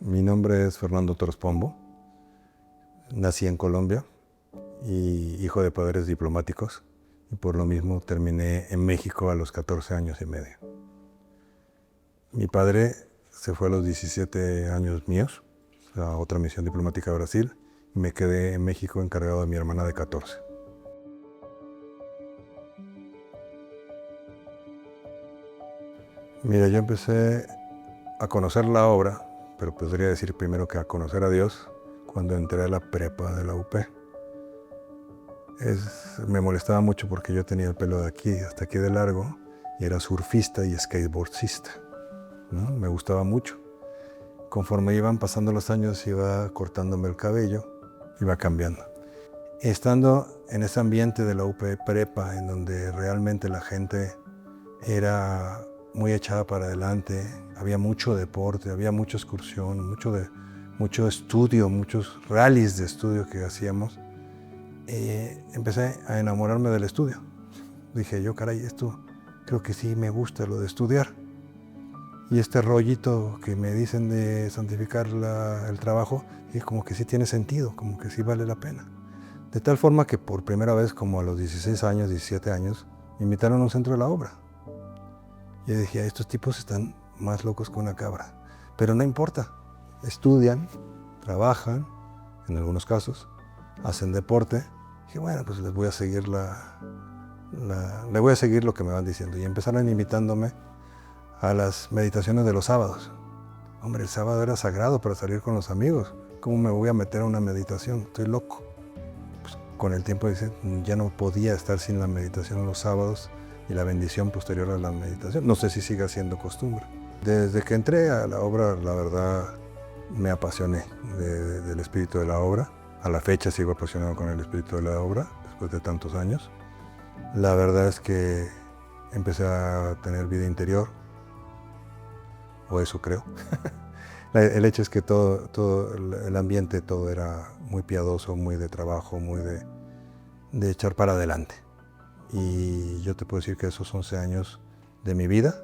Mi nombre es Fernando Torres Pombo. Nací en Colombia y hijo de padres diplomáticos, y por lo mismo terminé en México a los 14 años y medio. Mi padre se fue a los 17 años míos a otra misión diplomática a Brasil y me quedé en México encargado de mi hermana de 14. Mira, yo empecé a conocer la obra, pero podría decir primero que a conocer a Dios, cuando entré a la prepa de la UP. Me molestaba mucho porque yo tenía el pelo de aquí hasta aquí de largo y era surfista y skateboardista, ¿no? Me gustaba mucho. Conforme iban pasando los años iba cortándome el cabello, iba cambiando. Estando en ese ambiente de la UP prepa, en donde realmente la gente era muy echada para adelante, había mucho deporte, había mucha excursión, mucho estudio, muchos rallies de estudio que hacíamos, empecé a enamorarme del estudio. Dije yo, caray, esto creo que sí me gusta, lo de estudiar. Y este rollito que me dicen de santificar el trabajo, y como que sí tiene sentido, como que sí vale la pena. De tal forma que por primera vez, como a los 16 años, 17 años, me invitaron a un centro de la obra. Y yo dije, estos tipos están más locos que una cabra. Pero no importa, estudian, trabajan, en algunos casos, hacen deporte. Dije, bueno, pues les voy a seguir le voy a seguir lo que me van diciendo. Y empezaron invitándome a las meditaciones de los sábados. Hombre, el sábado era sagrado para salir con los amigos. ¿Cómo me voy a meter a una meditación? Estoy loco. Pues, con el tiempo dice, ya no podía estar sin la meditación los sábados y la bendición posterior a la meditación. No sé si siga siendo costumbre. Desde que entré a la obra, la verdad, me apasioné del espíritu de la obra. A la fecha sigo apasionado con el espíritu de la obra, después de tantos años. La verdad es que empecé a tener vida interior, o eso creo. El hecho es que todo el ambiente, todo era muy piadoso, muy de trabajo, muy de echar para adelante. Y yo te puedo decir que esos 11 años de mi vida,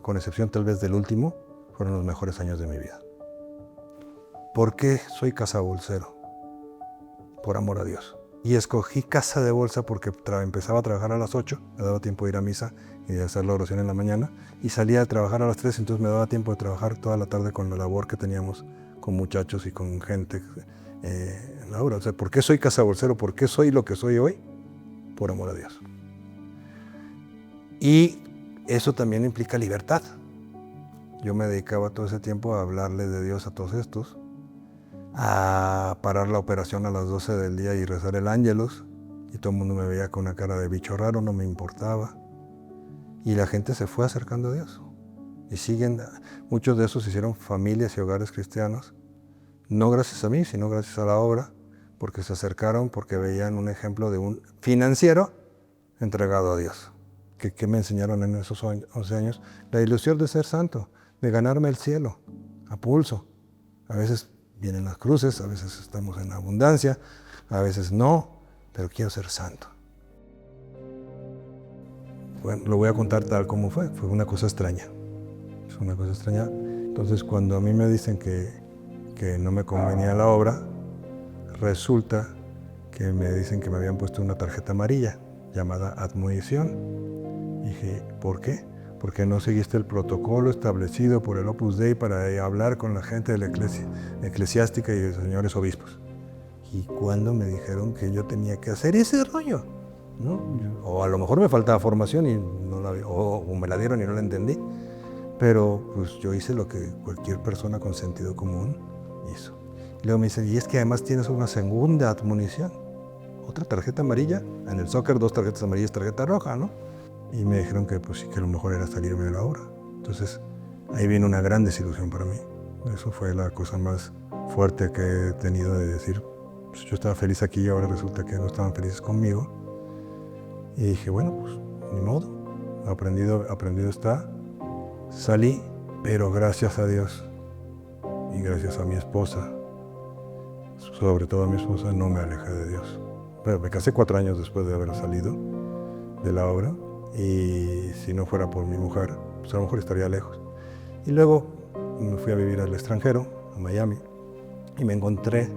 con excepción tal vez del último, fueron los mejores años de mi vida. ¿Por qué soy cazabolsero? Por amor a Dios. Y escogí casa de bolsa porque empezaba a trabajar a las 8, me daba tiempo de ir a misa y de hacer la oración en la mañana, y salía a trabajar a las 3, entonces me daba tiempo de trabajar toda la tarde con la labor que teníamos con muchachos y con gente en la obra. O sea, ¿por qué soy cazabolsero? ¿Por qué soy lo que soy hoy? Por amor a Dios. Y eso también implica libertad. Yo me dedicaba todo ese tiempo a hablarle de Dios a todos estos, a parar la operación a las 12 del día y rezar el ángelus, y todo el mundo me veía con una cara de bicho raro, no me importaba. Y la gente se fue acercando a Dios. Y muchos de esos hicieron familias y hogares cristianos, no gracias a mí, sino gracias a la obra, porque se acercaron, porque veían un ejemplo de un financiero entregado a Dios. ¿Qué me enseñaron en esos 11 años? La ilusión de ser santo, de ganarme el cielo, a pulso. A veces vienen las cruces, a veces estamos en abundancia, a veces no, pero quiero ser santo. Bueno, lo voy a contar tal como fue una cosa extraña. Es una cosa extraña. Entonces, cuando a mí me dicen que no me convenía la obra, resulta que me dicen que me habían puesto una tarjeta amarilla llamada admonición. Dije, ¿por qué? Porque no seguiste el protocolo establecido por el Opus Dei para hablar con la gente de la eclesiástica y de los señores obispos. Y cuando me dijeron que yo tenía que hacer ese rollo, ¿no? O a lo mejor me faltaba formación y o me la dieron y no la entendí, pero pues yo hice lo que cualquier persona con sentido común hizo. Y luego me dicen, y es que además tienes una segunda admonición, otra tarjeta amarilla. En el soccer 2 tarjetas amarillas, tarjeta roja, ¿no? Y me dijeron que pues sí, que lo mejor era salirme de la obra. Entonces ahí viene una gran desilusión para mí. Eso fue la cosa más fuerte que he tenido de decir, pues yo estaba feliz aquí y ahora resulta que no estaban felices conmigo. Y dije, bueno, pues ni modo, aprendido está. Salí, pero gracias a Dios y gracias a mi esposa, sobre todo a mi esposa, no me alejé de Dios. Pero me casé 4 años después de haber salido de la obra, y si no fuera por mi mujer, pues a lo mejor estaría lejos. Y luego me fui a vivir al extranjero, a Miami, y me encontré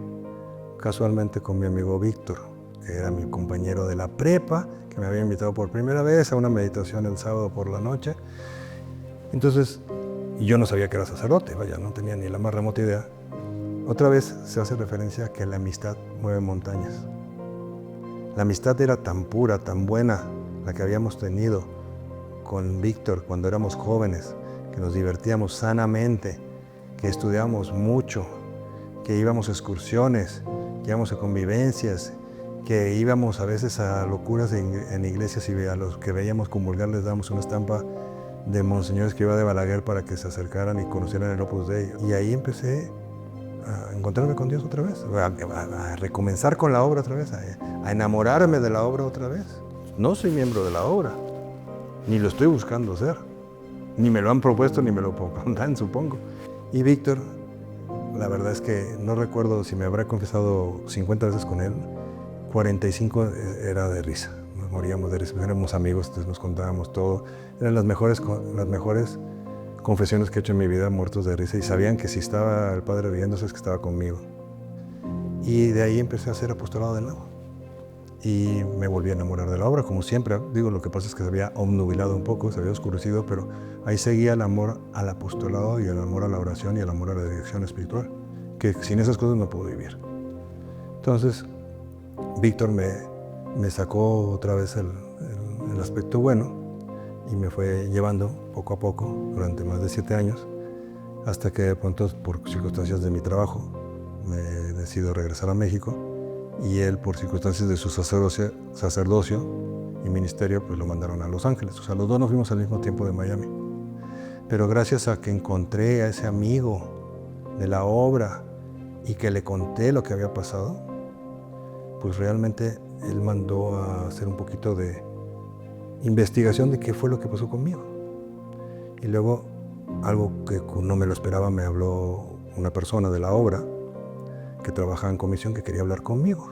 casualmente con mi amigo Víctor, que era mi compañero de la prepa, que me había invitado por primera vez a una meditación el sábado por la noche. Entonces, y yo no sabía que era sacerdote, vaya, no tenía ni la más remota idea. Otra vez se hace referencia a que la amistad mueve montañas. La amistad era tan pura, tan buena, la que habíamos tenido con Víctor cuando éramos jóvenes, que nos divertíamos sanamente, que estudiábamos mucho, que íbamos a excursiones, que íbamos a convivencias, que íbamos a veces a locuras en iglesias y a los que veíamos comulgar les dábamos una estampa de Monseñor Escrivá de Balaguer para que se acercaran y conocieran el Opus Dei. Y ahí empecé a encontrarme con Dios otra vez, a recomenzar con la obra otra vez, a enamorarme de la obra otra vez. No soy miembro de la obra, ni lo estoy buscando ser, ni me lo han propuesto, ni me lo propondrán, supongo. Y Víctor, la verdad es que no recuerdo si me habrá confesado 50 veces con él, 45 era de risa. Nos moríamos de risa, éramos amigos, entonces nos contábamos todo. Eran las mejores confesiones que he hecho en mi vida, muertos de risa, y sabían que si estaba el Padre riéndose es que estaba conmigo. Y de ahí empecé a hacer apostolado de nuevo. Y me volví a enamorar de la obra, como siempre. Digo, lo que pasa es que se había obnubilado un poco, se había oscurecido, pero ahí seguía el amor al apostolado y el amor a la oración y el amor a la dirección espiritual, que sin esas cosas no puedo vivir. Entonces, Víctor me sacó otra vez el aspecto bueno y me fue llevando poco a poco durante más de 7 años, hasta que de pronto, por circunstancias de mi trabajo, me decido regresar a México, y él, por circunstancias de su sacerdocio y ministerio, pues lo mandaron a Los Ángeles. O sea, los dos nos fuimos al mismo tiempo de Miami. Pero gracias a que encontré a ese amigo de la obra y que le conté lo que había pasado, pues realmente él mandó a hacer un poquito de investigación de qué fue lo que pasó conmigo. Y luego, algo que no me lo esperaba, me habló una persona de la obra que trabajaba en comisión, que quería hablar conmigo.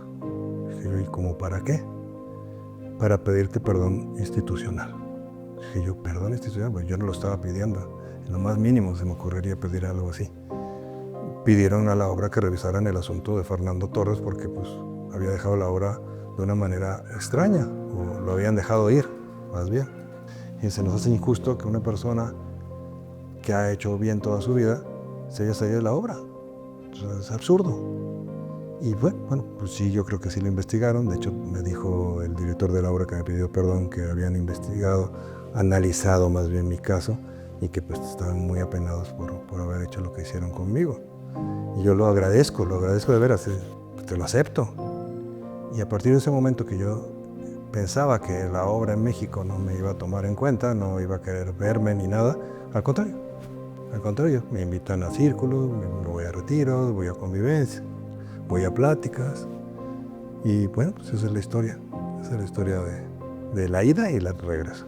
Dije yo, ¿y cómo para qué? Para pedirte perdón institucional. Dije yo, ¿perdón institucional? Pues yo no lo estaba pidiendo. En lo más mínimo se me ocurriría pedir algo así. Pidieron a la obra que revisaran el asunto de Fernando Torres, porque pues había dejado la obra de una manera extraña, o lo habían dejado ir, más bien. Y se nos hace injusto que una persona que ha hecho bien toda su vida se haya salido de la obra. Es absurdo. Y bueno, pues sí, yo creo que sí lo investigaron. De hecho, me dijo el director de la obra que me pidió perdón, que habían investigado, analizado más bien mi caso, y que pues estaban muy apenados por haber hecho lo que hicieron conmigo. Y yo lo agradezco de veras, te lo acepto. Y a partir de ese momento que yo pensaba que la obra en México no me iba a tomar en cuenta, no iba a querer verme ni nada, al contrario, me invitan a círculos, me voy a retiros, voy a convivencia, voy a pláticas, y bueno, pues esa es la historia de la ida y la regreso.